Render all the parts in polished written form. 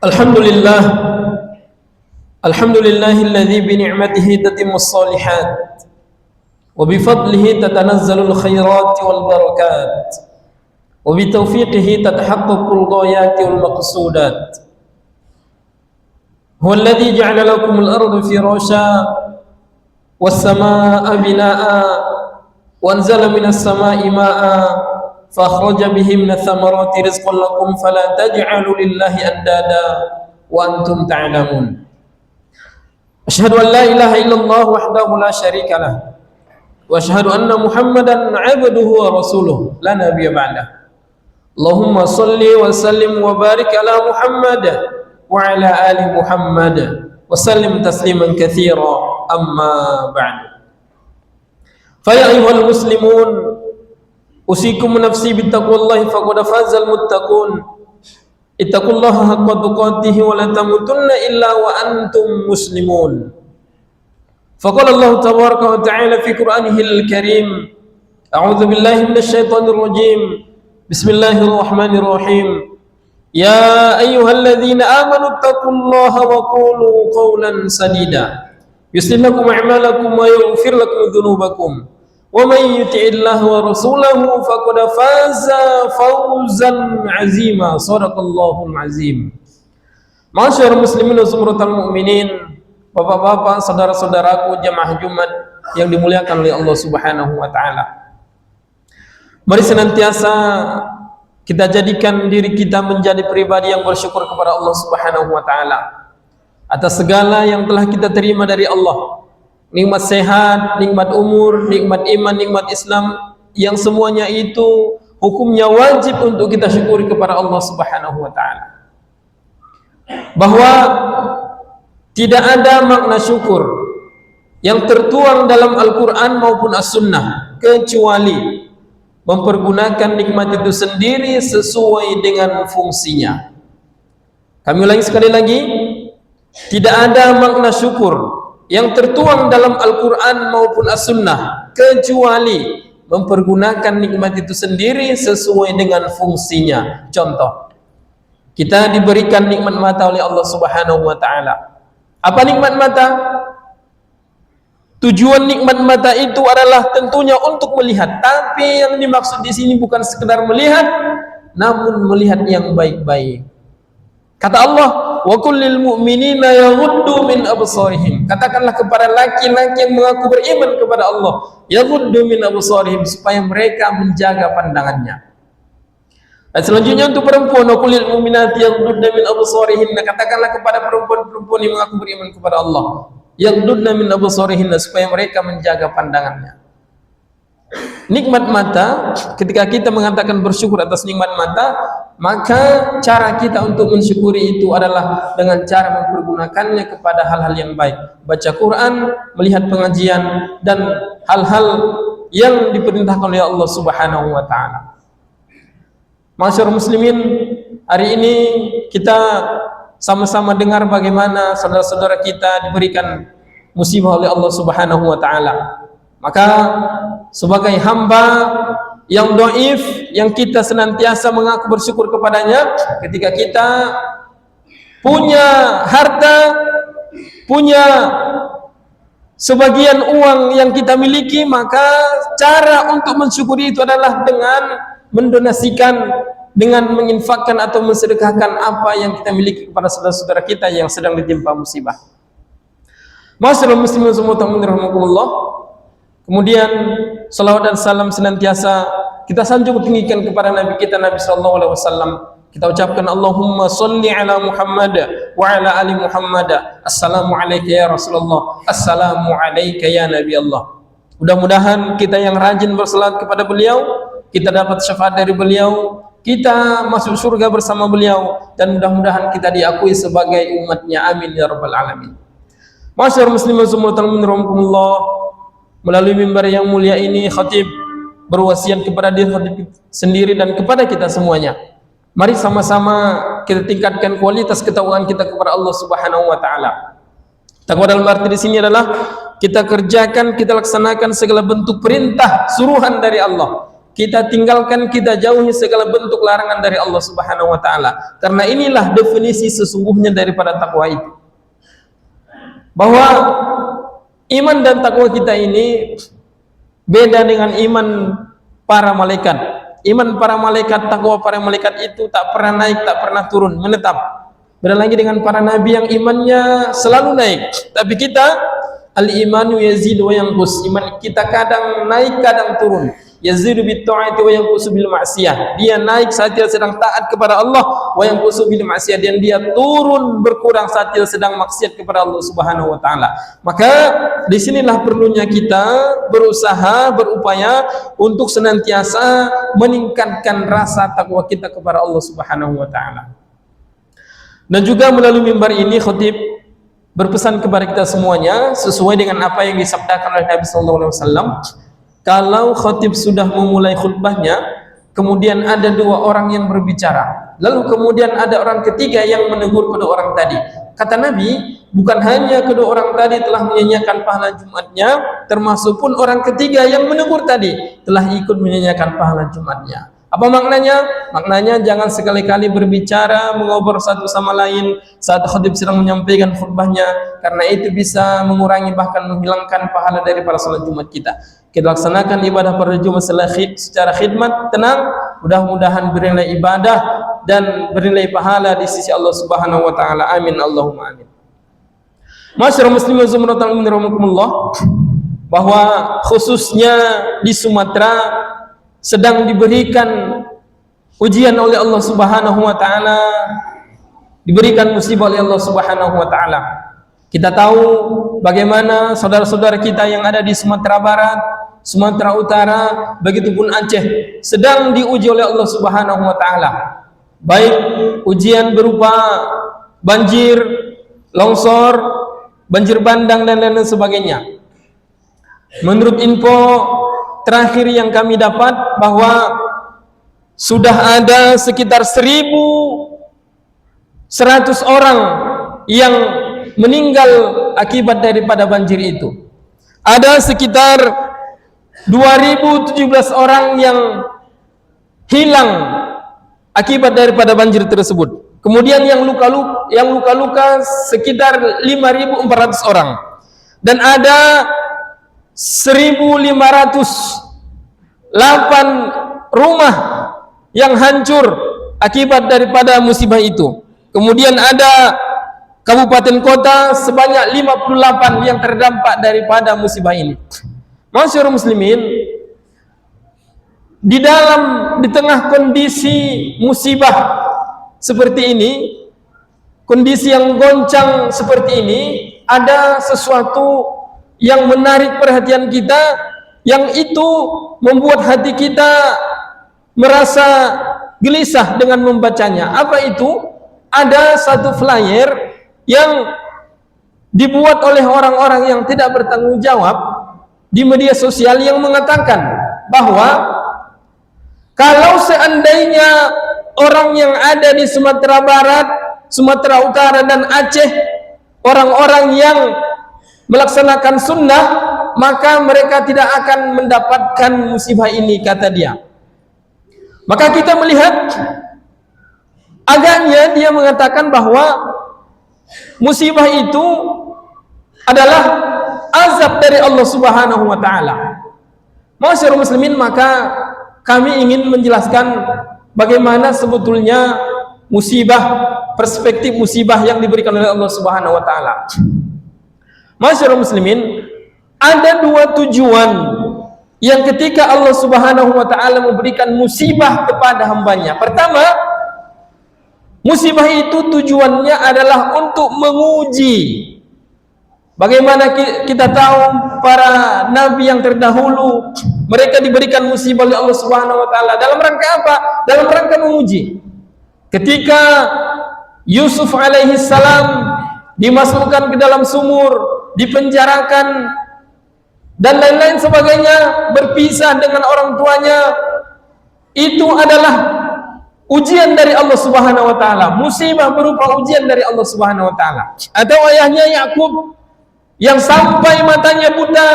Alhamdulillah, alhamdulillahilladzi bi ni'matihi tatimmus shalihat wa bi fadlihi tatanazzalul khairat wal barakat wa bi taufiqihi tatahaqqaqul ghayati wal maqsudat. Huwa alladzi ja'ala lakumul arda firasha was samaa'a binaa'a wa anzala minas samaa'i maa'a فأخرج به من الثمرات رزقا لكم فلا تجعلوا لله أندادا وأنتم تعلمون أشهد أن لا إله إلا الله وحده لا شريك له وأشهد أن محمدا عبده ورسوله لا نبي بعده اللهم صل وسلم وبارك على محمد وعلى آل محمد وسلم تسليما كثيرا أما بعد فيا أيها المسلمون usikum nafsi bittaqwallahi faqad fazal muttaqun ittaqullaha haqqa tuqatih wa la tamutunna illa wa antum muslimun. Faqala Allah tabaraka wa ta'ala fi Qur'anihil karim a'udzu billahi minasy syaithanir rajim bismillahir rahmanir rahim ya ayyuhalladzina amanu taqullaha wa qulu qawlan sadida yuslih lakum a'malakum wa yaghfir lakum dzunubakum wa may yuti'illaha wa rasulahu faqad faza fawzan 'azima. Shadaqallahul 'azim. Masyaallah muslimin wa sumratul mukminin, bapak-bapak, saudara-saudaraku jamaah Jumat yang dimuliakan oleh Allah Subhanahu wa taala. Mari senantiasa kita jadikan diri kita menjadi pribadi yang bersyukur kepada Allah Subhanahu wa taala atas segala yang telah kita terima dari Allah. Nikmat sehat, nikmat umur, nikmat iman, nikmat Islam, yang semuanya itu hukumnya wajib untuk kita syukuri kepada Allah Subhanahu wa taala. Bahwa tidak ada makna syukur yang tertuang dalam Al-Qur'an maupun As-Sunnah kecuali mempergunakan nikmat itu sendiri sesuai dengan fungsinya. Kami ulangi sekali lagi, tidak ada makna syukur yang tertuang dalam Al-Quran maupun As-Sunnah kecuali mempergunakan nikmat itu sendiri sesuai dengan fungsinya. Contoh, kita diberikan nikmat mata oleh Allah Subhanahu wa taala. Apa nikmat mata? Tujuan nikmat mata itu adalah tentunya untuk melihat, tapi yang dimaksud di sini bukan sekedar melihat, namun melihat yang baik-baik. Kata Allah, wa kullil mu'minina yaghuddu min absarihim. Katakanlah kepada laki-laki yang mengaku beriman kepada Allah, yaghuddu min absarihim, supaya mereka menjaga pandangannya. Dan selanjutnya untuk perempuan, wa kullil mu'minati yaghuddna min absarihin. Katakanlah kepada perempuan-perempuan yang mengaku beriman kepada Allah, yaghuddna min absarihin, supaya mereka menjaga pandangannya. Nikmat mata, ketika kita mengatakan bersyukur atas nikmat mata, maka cara kita untuk mensyukuri itu adalah dengan cara mempergunakannya kepada hal-hal yang baik. Baca Quran, melihat pengajian, dan hal-hal yang diperintahkan oleh Allah Subhanahu wa taala. Masyaallah muslimin, hari ini kita sama-sama dengar bagaimana saudara-saudara kita diberikan musibah oleh Allah Subhanahu wa taala. Maka sebagai hamba yang dhaif, yang kita senantiasa mengaku bersyukur kepadanya, ketika kita punya harta, punya sebagian uang yang kita miliki, maka cara untuk mensyukuri itu adalah dengan mendonasikan, dengan menginfakkan atau mensedekahkan apa yang kita miliki kepada saudara-saudara kita yang sedang ditimpa musibah. Masyaallah muslimin semua rahmatullah. Kemudian salawat dan salam senantiasa kita sanjung tinggikan kepada Nabi kita Nabi sallallahu alaihi wasallam. Kita ucapkan Allahumma sholli ala Muhammad wa ala ali Muhammad. Assalamu alayka ya Rasulullah, assalamu alayka ya Nabi Allah. Mudah-mudahan kita yang rajin bersalat kepada beliau, kita dapat syafaat dari beliau, kita masuk surga bersama beliau, dan mudah-mudahan kita diakui sebagai umatnya. Amin ya rabbal alamin. Masyaallah muslimin semua rahmatullah. Melalui mimbar yang mulia ini, khatib berwasiat kepada diri khatib sendiri dan kepada kita semuanya. Mari sama-sama kita tingkatkan kualitas ketakwaan kita kepada Allah Subhanahu wa taala. Takwa dalam arti di sini adalah kita kerjakan, kita laksanakan segala bentuk perintah, suruhan dari Allah. Kita tinggalkan, kita jauhi segala bentuk larangan dari Allah Subhanahu wa taala. Karena inilah definisi sesungguhnya daripada takwa itu. Bahwa iman dan takwa kita ini beda dengan iman para malaikat. Iman para malaikat, takwa para malaikat itu tak pernah naik, tak pernah turun, menetap. Beda lagi dengan para nabi yang imannya selalu naik. Tapi kita al-imanu yazidu wa yanqus. Iman kita kadang naik, kadang turun. Yazidu bit ta'ati wa yanqusu bil ma'siyah. Dia naik saat dia sedang taat kepada Allah, wa yanqusu bil ma'siyah, dan dia turun berkurang saat dia sedang maksiat kepada Allah Subhanahu wa taala. Maka disinilah perlunya kita berusaha, berupaya untuk senantiasa meningkatkan rasa takwa kita kepada Allah Subhanahu wa taala. Dan juga melalui mimbar ini khatib berpesan kepada kita semuanya sesuai dengan apa yang disabdakan oleh Nabi sallallahu alaihi wasallam. Kalau khatib sudah memulai khutbahnya, kemudian ada dua orang yang berbicara, lalu kemudian ada orang ketiga yang menegur kedua orang tadi. Kata Nabi, bukan hanya kedua orang tadi telah menyanyiakan pahala Jumatnya, termasuk pun orang ketiga yang menegur tadi telah ikut menyanyiakan pahala Jumatnya. Apa maknanya? Maknanya jangan sekali-kali berbicara, mengobrol satu sama lain saat khatib sedang menyampaikan khutbahnya, karena itu bisa mengurangi bahkan menghilangkan pahala dari para salat Jumat kita. Kita laksanakan ibadah pada Jumat secara khidmat, tenang, mudah-mudahan bernilai ibadah dan bernilai pahala di sisi Allah Subhanahu wa taala. Amin Allahumma amin. Masyaallah muslimin zumratan minrahimakumullah, bahwa khususnya di Sumatera sedang diberikan ujian oleh Allah Subhanahu wa taala, diberikan musibah oleh Allah Subhanahu wa taala. Kita tahu bagaimana saudara-saudara kita yang ada di Sumatera Barat, Sumatera Utara, begitupun Aceh sedang diuji oleh Allah Subhanahu wa taala. Baik ujian berupa banjir, longsor, banjir bandang dan lain-lain sebagainya. Menurut info terakhir yang kami dapat bahwa sudah ada sekitar 1.100 orang yang meninggal akibat daripada banjir itu. Ada sekitar 2.017 orang yang hilang akibat daripada banjir tersebut. Kemudian yang luka-luka sekitar 5.400 orang. Dan ada 1.508 rumah yang hancur akibat daripada musibah itu. Kemudian ada kabupaten kota sebanyak 58 yang terdampak daripada musibah ini. Masyaallah muslimin, di tengah kondisi musibah seperti ini, kondisi yang goncang seperti ini, ada sesuatu yang menarik perhatian kita, yang itu membuat hati kita merasa gelisah dengan membacanya. Apa itu? Ada satu flyer yang dibuat oleh orang-orang yang tidak bertanggung jawab di media sosial yang mengatakan bahwa kalau seandainya orang yang ada di Sumatera Barat, Sumatera Utara dan Aceh, orang-orang yang melaksanakan sunnah, maka mereka tidak akan mendapatkan musibah ini, kata dia. Maka kita melihat agaknya dia mengatakan bahwa musibah itu adalah azab dari Allah Subhanahu wa taala. Masyaallah muslimin, maka kami ingin menjelaskan bagaimana sebetulnya musibah, perspektif musibah yang diberikan oleh Allah Subhanahu wa taala. Masyaallah muslimin, ada dua tujuan yang ketika Allah Subhanahu wa taala memberikan musibah kepada hambanya. Pertama, musibah itu tujuannya adalah untuk menguji. Bagaimana kita tahu para nabi yang terdahulu, mereka diberikan musibah oleh Allah Subhanahu wa taala dalam rangka apa? Dalam rangka menguji. Ketika Yusuf alaihi salam dimasukkan ke dalam sumur, dipenjarakan dan lain-lain sebagainya, berpisah dengan orang tuanya, itu adalah ujian dari Allah Subhanahu wa taala. Musibah berupa ujian dari Allah Subhanahu wa taala. Atau ayahnya Yakub yang sampai matanya buta,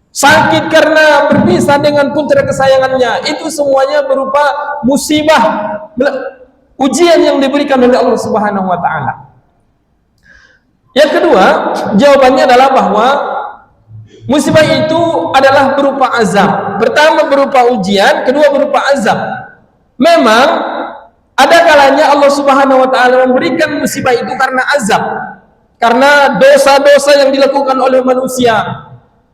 sakit karena berpisah dengan putra kesayangannya, itu semuanya berupa musibah, ujian yang diberikan oleh Allah Subhanahu wa taala. Yang kedua, jawabannya adalah bahwa musibah itu adalah berupa azab. Pertama berupa ujian, kedua berupa azab. Memang ada kalanya Allah Subhanahu wa taala memberikan musibah itu karena azab, karena dosa-dosa yang dilakukan oleh manusia.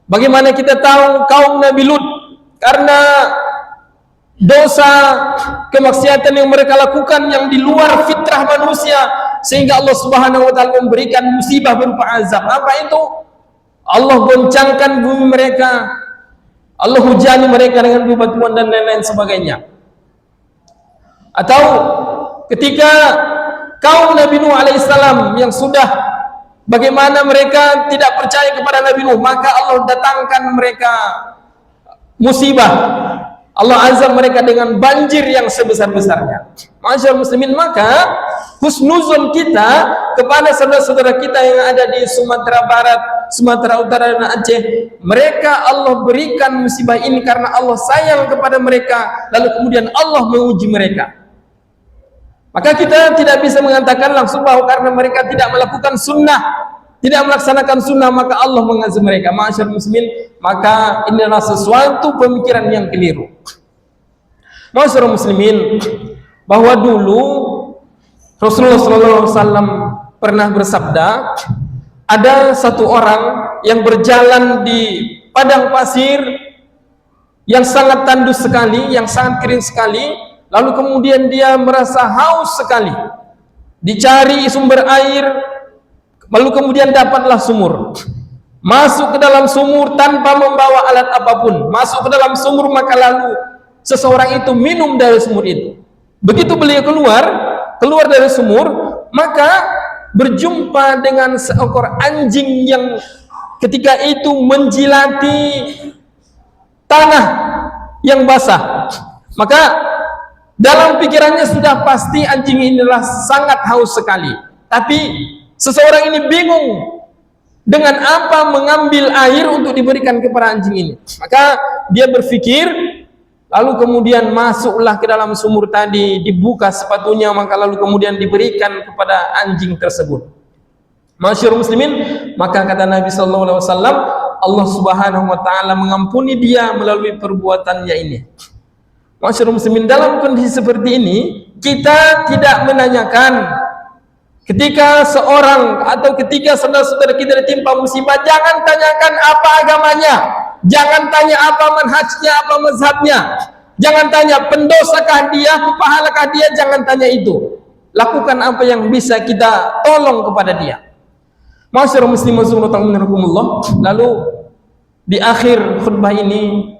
Bagaimana kita tahu kaum Nabi Lut, karena dosa kemaksiatan yang mereka lakukan yang di luar fitrah manusia, sehingga Allah Subhanahu wa taala memberikan musibah berupa azab. Apa itu? Allah goncangkan bumi mereka, Allah hujani mereka dengan bebatuan dan lain-lain sebagainya. Atau ketika kaum Nabi Nuh alaihissalam yang sudah, bagaimana mereka tidak percaya kepada Nabi Nuh, maka Allah datangkan mereka musibah, Allah azab mereka dengan banjir yang sebesar-besarnya. Masyaallah muslimin, maka husnuzon kita kepada saudara-saudara kita yang ada di Sumatera Barat, Sumatera Utara dan Aceh, mereka Allah berikan musibah ini karena Allah sayang kepada mereka, lalu kemudian Allah menguji mereka. Maka kita tidak bisa mengatakan langsung bahwa karena mereka tidak melakukan sunnah, tidak melaksanakan sunnah, maka Allah mengazab mereka. Masyaallah muslimin, maka ini adalah sesuatu pemikiran yang keliru. Masyaallah muslimin, bahwa dulu Rasulullah SAW pernah bersabda, ada satu orang yang berjalan di padang pasir yang sangat tandus sekali, yang sangat kering sekali. Lalu kemudian dia merasa haus sekali, dicari sumber air, lalu kemudian dapatlah sumur. Masuk ke dalam sumur tanpa membawa alat apapun, masuk ke dalam sumur, maka lalu seseorang itu minum dari sumur itu. Begitu beliau keluar dari sumur, maka berjumpa dengan seekor anjing yang ketika itu menjilati tanah yang basah. Maka dalam pikirannya sudah pasti anjing ini adalah sangat haus sekali. Tapi seseorang ini bingung dengan apa mengambil air untuk diberikan kepada anjing ini. Maka dia berpikir, lalu kemudian masuklah ke dalam sumur tadi, dibuka sepatunya, maka lalu kemudian diberikan kepada anjing tersebut. Masyaallah muslimin, maka kata Nabi SAW, Allah Subhanahu wa taala mengampuni dia melalui perbuatannya ini. Masyaallah muslimin, dalam kondisi seperti ini kita tidak menanyakan ketika seorang atau ketika saudara-saudara kita ditimpa musibah, jangan tanyakan apa agamanya, jangan tanya apa manhajnya, apa mazhabnya, jangan tanya pendosakah dia, pepahalakah dia, jangan tanya itu. Lakukan apa yang bisa kita tolong kepada dia. Masyaallah muslimin, lalu di akhir khutbah ini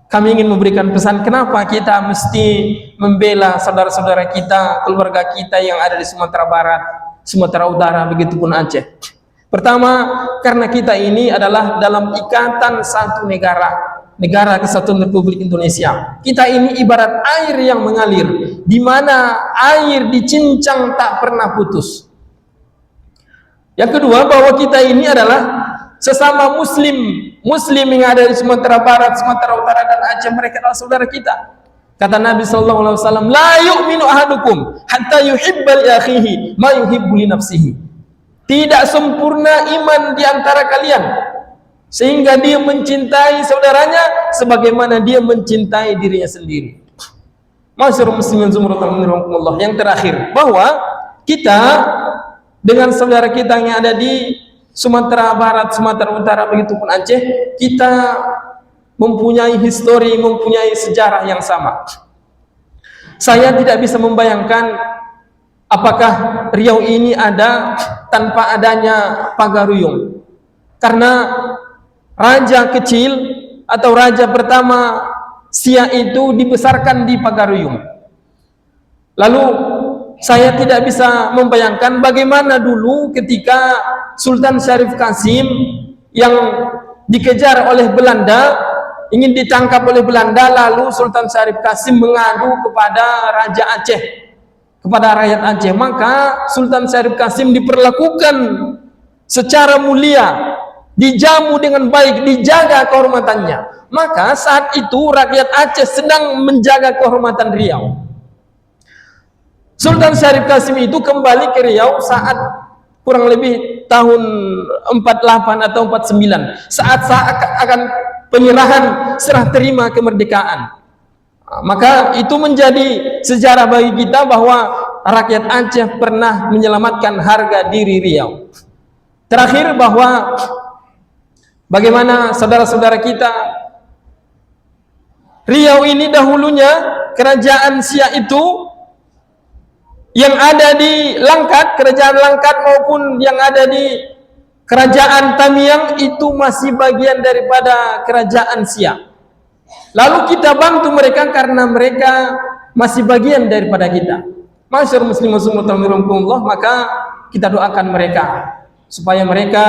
kami ingin memberikan pesan, kenapa kita mesti membela saudara-saudara kita, keluarga kita yang ada di Sumatera Barat, Sumatera Utara, begitupun Aceh. Pertama, karena kita ini adalah dalam ikatan satu negara kesatuan Republik Indonesia. Kita ini ibarat air yang mengalir, di mana air dicincang tak pernah putus. Yang kedua, bahwa kita ini adalah sesama muslim yang ada di Sumatera Barat, Sumatera Utara dan Aceh, mereka adalah saudara kita. Kata Nabi SAW, la yu'minu ahadukum hatta yuhibba li akhihi ma yuhibbu li nafsihi. Tidak sempurna iman di antara kalian sehingga dia mencintai saudaranya sebagaimana dia mencintai dirinya sendiri. Masyaallah muslimin zumratul. Yang terakhir, bahwa kita dengan saudara kita yang ada di Sumatera Barat, Sumatera Utara, begitupun Aceh, kita mempunyai histori, mempunyai sejarah yang sama. Saya tidak bisa membayangkan apakah Riau ini ada tanpa adanya Pagaruyung. Karena raja kecil atau raja pertama Siak itu dibesarkan di Pagaruyung. Lalu saya tidak bisa membayangkan bagaimana dulu ketika Sultan Syarif Qasim yang dikejar oleh Belanda, ingin ditangkap oleh Belanda, lalu Sultan Syarif Qasim mengadu kepada Raja Aceh, kepada rakyat Aceh. Maka Sultan Syarif Qasim diperlakukan secara mulia, dijamu dengan baik, dijaga kehormatannya, maka saat itu rakyat Aceh sedang menjaga kehormatan Riau. Sultan Syarif Qasim itu kembali ke Riau saat kurang lebih tahun 48 atau 49, saat akan penyerahan serah terima kemerdekaan. Maka itu menjadi sejarah bagi kita bahwa rakyat Aceh pernah menyelamatkan harga diri Riau. Terakhir, bahwa bagaimana saudara-saudara kita, Riau ini dahulunya kerajaan Siak itu yang ada di Langkat, kerajaan Langkat, maupun yang ada di kerajaan Tamiang itu masih bagian daripada kerajaan Siak. Lalu kita bantu mereka karena mereka masih bagian daripada kita. Masyarakat muslimin Allah, maka kita doakan mereka supaya mereka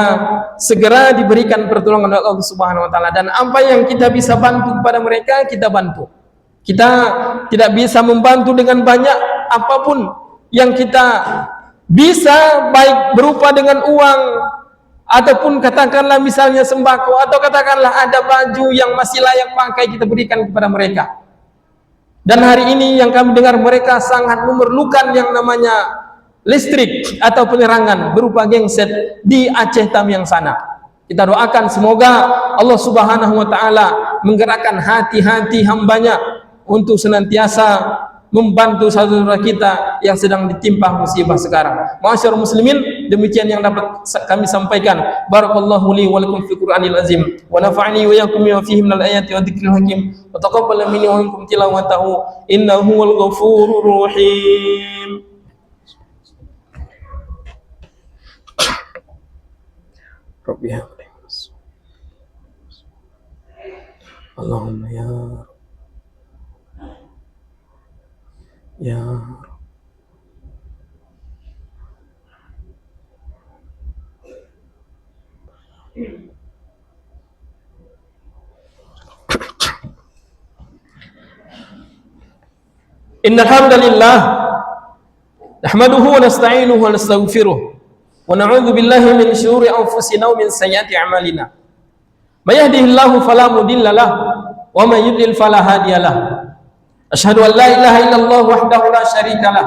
segera diberikan pertolongan oleh Allah Subhanahu wa taala, dan apa yang kita bisa bantu kepada mereka kita bantu. Kita tidak bisa membantu dengan banyak, apapun yang kita bisa, baik berupa dengan uang ataupun katakanlah misalnya sembako, atau katakanlah ada baju yang masih layak pakai, kita berikan kepada mereka. Dan hari ini yang kami dengar mereka sangat memerlukan yang namanya listrik atau penerangan berupa genset di Aceh Tamiang sana. Kita doakan semoga Allah Subhanahu wa taala menggerakkan hati-hati hambanya untuk senantiasa membantu saudara kita yang sedang ditimpa musibah sekarang. Masyaallah muslimin, demikian yang dapat kami sampaikan. Barakallahu li wa lakum fi Qur'anil azim wa nafa'ani wa iyyakum bima fihi minal ayati wa dzikril hakim wa taqabbal minni wa minkum tilawatahu innahu wal ghafurur rahim. Rabbi habli Allahumma ya Innal hamdalillah nahmaduhu wa nasta'inuhu wa nastaghfiruh wa na'udzu billahi min shururi anfusina wa min sayyiati a'malina. May yahdihillahu fala mudilla lahu wa may yudlil fala hadiya lahu. Asyhadu an la ilaha illallah wahdahu la syarika lah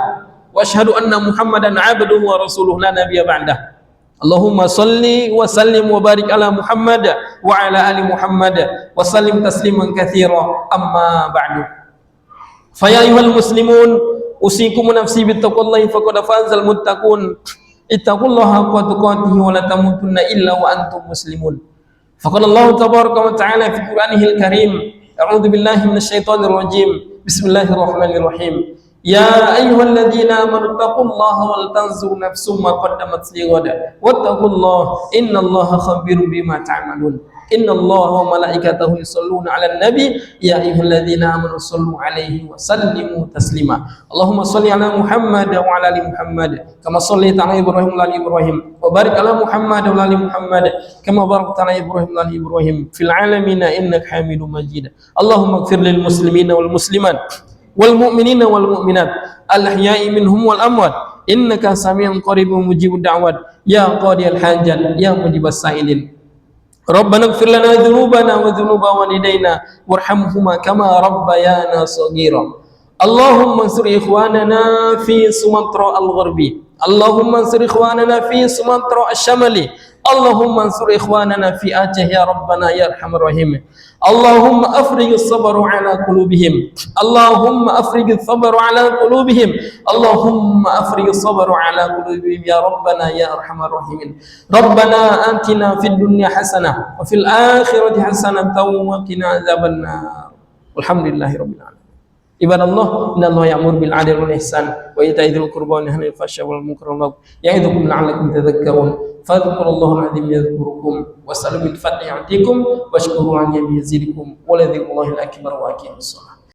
wa asyhadu anna Muhammadan 'abduhu wa rasuluhu la nabiyya ba'dah. Allahumma salli wa sallim wa barik ala Muhammad wa ala ali Muhammad wa sallim tasliman katsira, amma ba'du. Fa ya ayyuhal muslimun, usikum nafsi bittaqullahi faqad fazal muttaqun. Ittaqullaha haqqa tuqatih wa la tamutunna illa wa antum muslimun. Faqala Allah tabaraka wa ta'ala fi Qur'anihil karim, a'udzu billahi minasyaitonir rajim. Bismillahirrahmanirrahim. Ya ayyuhalladzina amanu taqullaha wal tanzur nafsum ma qaddamat lighad wattaqullaha innallaha khabirum bima ta'malun. Innallaha wa malaikatahu yusholluna 'alan nabi ya ayyuhalladzina amanu shallu 'alaihi wa sallimu taslima. Allahumma shalli 'ala Muhammad wa 'ala ali Muhammad kama shallaita 'ala Ibrahim wa 'ala ali Ibrahim wa barik 'ala Muhammad wa 'ala ali Muhammad kama barakta 'ala Ibrahim wa 'ala ali Ibrahim fil 'alamin innaka Hamidum Majid. Allahumma ighfir lil muslimina wal muslimat wal mu'minina wal mu'minat al ahya'i minhum wal amwat innaka samiun qaribun mujibud da'wat ya qadiyal hajat ya mujibas sa'ilin. Rabbana ighfir lana dzunubana wa dzunuba walidayna warhamhuma kama rabbayana shaghira. Allahumma ansur ikhwanana fi Sumatra al-Gharbi. Allahumma ansur ikhwanana fi Sumatra asy-Syamali. Allahumma ansur ikhwanana fi Aceh ya Rabbana ya Arhamar Rahim. Allahumma afrij as-sabra ala qulubihim. Allahumma afrij as-sabra ala qulubihim. Allahumma afrij as-sabra ala qulubihim ya Rabbana ya Arhamar Rahimin. Rabbana atina fid dunya hasanah wa fil akhirati hasanah wa qina adzabannar. Walhamdulillahirabbil alamin. Ibadallah, innallaha ya'muru bil 'adli wal ihsan wa ita'i dzil qurba wa yanha 'anil fahsya'i wal munkari wal baghi ya'idukum la'allakum tadhakkarun. Fadhkurullaha al-'azim yadhkurukum was'alu bil fadli ya'tikum washkuru 'ala ni'amihi yazidukum wa la dzikrullahil akbar wa aqimus shalah.